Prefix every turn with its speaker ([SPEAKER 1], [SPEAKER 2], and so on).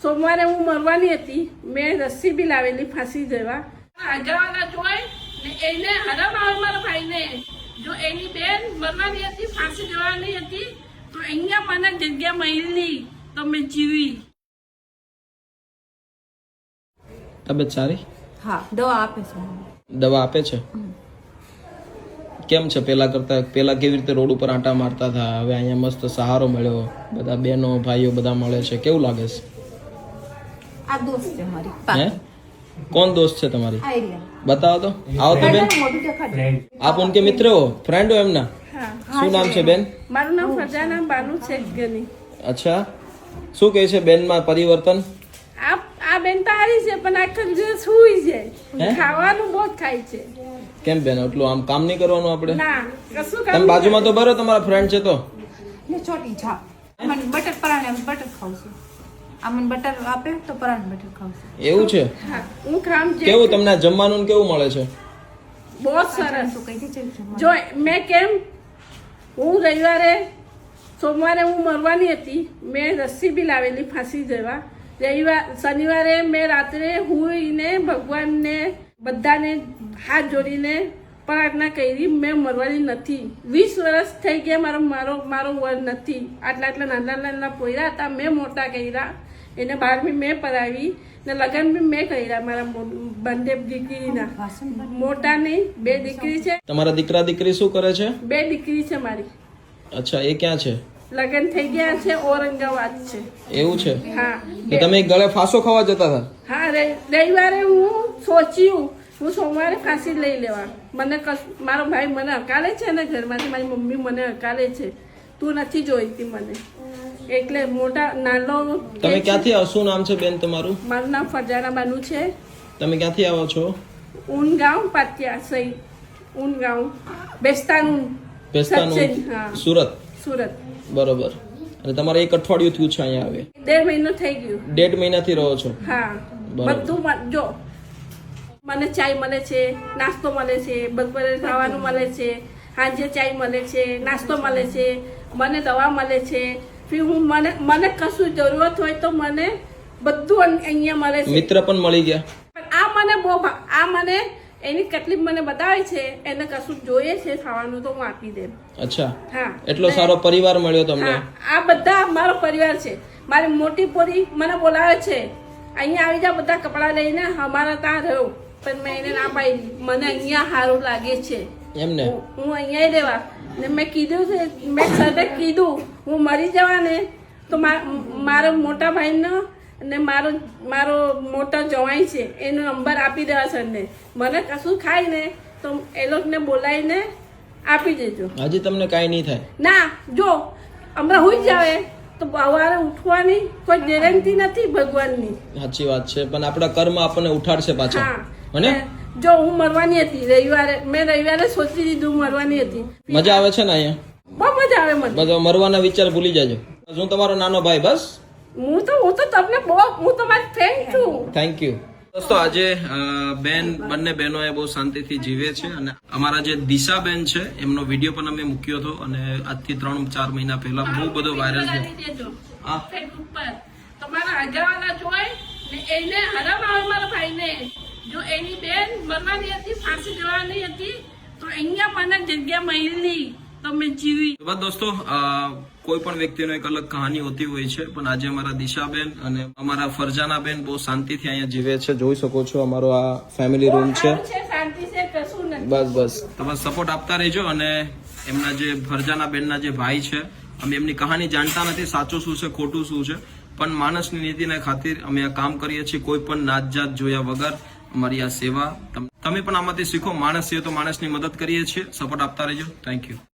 [SPEAKER 1] સોમવારે હું મરવાની હતી, મેં રસ્સી બી લાવેલી ફાંસી દેવા. આગળવાળા જોઈ ને એને હરામ આવે મારા ભાઈને. જો એની બેન મરવાની હતી, ફાંસી દેવાની હતી, તો અહીંયા મને જગ્યા મળી તો મેં જીવી.
[SPEAKER 2] તબિયત સારી?
[SPEAKER 3] હા, દવા આપે છે.
[SPEAKER 2] દવા આપે છે? કેમ છે પેલા કરતા? પેલા કેવી રીતે રોડ ઉપર આંટા મારતા હતા, હવે અહીંયા મસ્ત સહારો મળ્યો, બધા બહેનો ભાઈઓ બધા મળે છે, કેવું લાગે છે?
[SPEAKER 3] આ દોસ્ત છે મારી.
[SPEAKER 2] હે? कौन दोस्त है तुम्हारी?
[SPEAKER 3] आइडिया
[SPEAKER 2] बताओ तो. आओ तो बेन. आप उनके मित्र हो, फ्रेंड हो एमना? શું નામ છે બેન?
[SPEAKER 1] મારું નામ ફરજાના બાનુ છે ગની.
[SPEAKER 2] અચ્છા, શું કહે છે બેન માં પરિવર્તન?
[SPEAKER 1] આ બેન તો સારી છે પણ આખો દિવસ સુઈ જાય, ખાવાનું બહુ ખાય છે.
[SPEAKER 2] કેમ બેન એટલું આમ કામ નહીં કરવાનું આપણે?
[SPEAKER 1] ના, કશું
[SPEAKER 2] તમે
[SPEAKER 1] કામ
[SPEAKER 2] બાજુમાં તો બરો, તમારા ફ્રેન્ડ છે તો.
[SPEAKER 3] ને છોટી છા મને બટર પરાણે બટર ખાઉં છું. આ મને બટર આપે તો પરાણે બટર ખાઉં છું.
[SPEAKER 2] એવું છે?
[SPEAKER 1] હા, હું ખામ છે.
[SPEAKER 2] કેવું તમને જમવાનું કેવું મળે છે?
[SPEAKER 1] બહુ સરસ.
[SPEAKER 3] તો કઈ છે
[SPEAKER 1] જો મેં કેમ, હું રવિવારે સોમવારે હું મરવાની હતી, મેં રસ્સી બી લાવેલી ફાંસી દેવા. શનિવારે મેં રાત્રે હુઈને ભગવાનને બધાને હાથ જોડીને પ્રાર્થના કરી, મેં મરવાની નથી. 20 વર્ષ થઈ ગયા મારો વર નથી. આટલા નાના પોયરા હતા, મેં મોટા કર્યા, એને 12મી મેં પરાવી ને લગ્ન બી મેં કર્યા મારા બંને દીકરીના. મોટા નહીં, 2 દીકરી છે.
[SPEAKER 2] તમારા દીકરા દીકરી શું કરે છે?
[SPEAKER 1] 2 દીકરી છે મારી.
[SPEAKER 2] અચ્છા, એ ક્યાં છે?
[SPEAKER 1] લગ્ન થઈ ગયા છે, ઔરંગાબાદ છે.
[SPEAKER 2] એવું છે?
[SPEAKER 1] હા.
[SPEAKER 2] તો તમે ગળે ફાંસો ખાવા જતા હતા?
[SPEAKER 1] હા, રવિવારે હું સોચ્યું હું સોમવારે ફાંસી લઈ લેવા. મને મારો ભાઈ મને હકાલે છે ને ઘરમાંથી, મારી મમ્મી મને હકાલે છે, તું નથી જોઈતી મને. એટલે મોટા નાનો.
[SPEAKER 2] તમે ક્યાંથી આવો? શું નામ છે બેન તમારું?
[SPEAKER 1] મારું નામ ફરજાના બાનુ છે.
[SPEAKER 2] તમે ક્યાંથી આવો છો?
[SPEAKER 1] ઊનગાંવ પાટિયા સહી. ઊનગાંવ બેસ્તાનું. હા,
[SPEAKER 2] સુરત.
[SPEAKER 1] સુરત.
[SPEAKER 2] બરોબર. અને તમારે 1 અઠવાડિયું થયું છે અહીંયા આવે?
[SPEAKER 1] 1.5 મહિનો થઈ ગયું.
[SPEAKER 2] 1.5 મહિનાથી રહો છો?
[SPEAKER 1] હા.
[SPEAKER 2] બરોબર.
[SPEAKER 1] બધું જો મને ચાય મળે છે, નાસ્તો મળે છે, બપોરે ખાવાનું મળે છે, સાંજે ચાય મળે છે, નાસ્તો મળે છે, મને દવા મળે છે. ફી હું મને કશું જરૂરત હોય તો મને બધું અહીંયા મળે છે.
[SPEAKER 2] મિત્ર પણ મળી ગયા?
[SPEAKER 1] પણ આ મને બહુ આ મને એની તકલીફ મને બતાવે છે, એને કશું જોઈએ છે ખાવાનું તો હું આપી દે.
[SPEAKER 2] અચ્છા,
[SPEAKER 1] હા.
[SPEAKER 2] એટલો સારો પરિવાર મળ્યો તમને?
[SPEAKER 1] આ બધા મારો પરિવાર છે. મારી મોટી પોરી મને બોલાવે છે, અહીંયા આવી જા બધા કપડાં લઈને અમારા ત્યાં રહ્યો, પણ મેં એને ના પાડી. મને અહીંયા સારું લાગે છે
[SPEAKER 2] એમને,
[SPEAKER 1] હું અહીંયા રહેવા. ને મેં કીધું છે, મેં સાથે કીધું હું મરી જવા ને તો મારો મોટા ભાઈનો ને મારો મોટો જવાઈ છે એનો નંબર આપી દેવા સરને. મને કશું ખાય ને તો એ લોકોને બોલાવીને આપી દેજો.
[SPEAKER 2] હજી તમને કાંઈ નહીં થાય?
[SPEAKER 1] ના, જો હમણાં હોઈ જાવે તો સવારે ઉઠવાની કોઈ ગેરંટી નથી ભગવાનની.
[SPEAKER 2] સાચી વાત છે, પણ આપણા કર્મ આપણને ઉઠાડશે પાછા.
[SPEAKER 1] હા. જો હું મરવાની હતી રવિવારે સોચી દીધું મરવાની હતી.
[SPEAKER 2] મજા આવે છે ને અહીંયા?
[SPEAKER 1] બહુ મજા આવે મને.
[SPEAKER 2] બધો મરવાના વિચાર ભૂલી જાજો. હું તમારો નાનો ભાઈ, બસ.
[SPEAKER 1] હું તો તમને હું તમારી ફ્રેન્ડ છું.
[SPEAKER 2] Thank you. દોસ્તો, આજે બંને બહેનોએ બહુ શાંતિથી જીવે છે. અને અમારા જે દિશાબેન છે એમનો વિડીયો પણ અમે મૂક્યો હતો, અને આજથી 3-4 મહિના પહેલા બહુ બધો વાયરલ થયો.
[SPEAKER 1] ફેસબુક પર તમારા આગળવાળા જોઈ ને એને હરામ આવે મારા ભાઈને. જો એની બેન મરવાની હતી, ફાંસી દેવાની હતી, તો અહીંયા મને જગ્યા મળી તો મેં જીવી.
[SPEAKER 2] બસ દોસ્તો, કોઈ પણ વ્યક્તિનો એક અલગ કહાની હોતી હોય છે, પણ આજે અમારા દિશાબેન અને અમારા ફરજાના બેન બહુ શાંતિથી અહીંયા જીવે છે. જોઈ શકો છો અમારો આ ફેમિલી રૂમ છે.
[SPEAKER 1] શાંતિ છે, કશું નથી.
[SPEAKER 2] બસ તમે સપોર્ટ આપતા રહેજો. અને એમના જે ફરજાના બેનના જે ભાઈ છે, અમે એમની કહાની જાણતા નથી, સાચું શું છે ખોટું શું છે, પણ માણસની નીતિના ખાतिर અમે આ કામ કરીએ છીએ. કોઈ પણ નાત જાત જોયા વગર અમારી આ સેવા. તમે પણ આમાંથી શીખો. માણસ છે તો માણસની મદદ કરીએ છીએ. સપોર્ટ આપતા રહેજો. Thank you.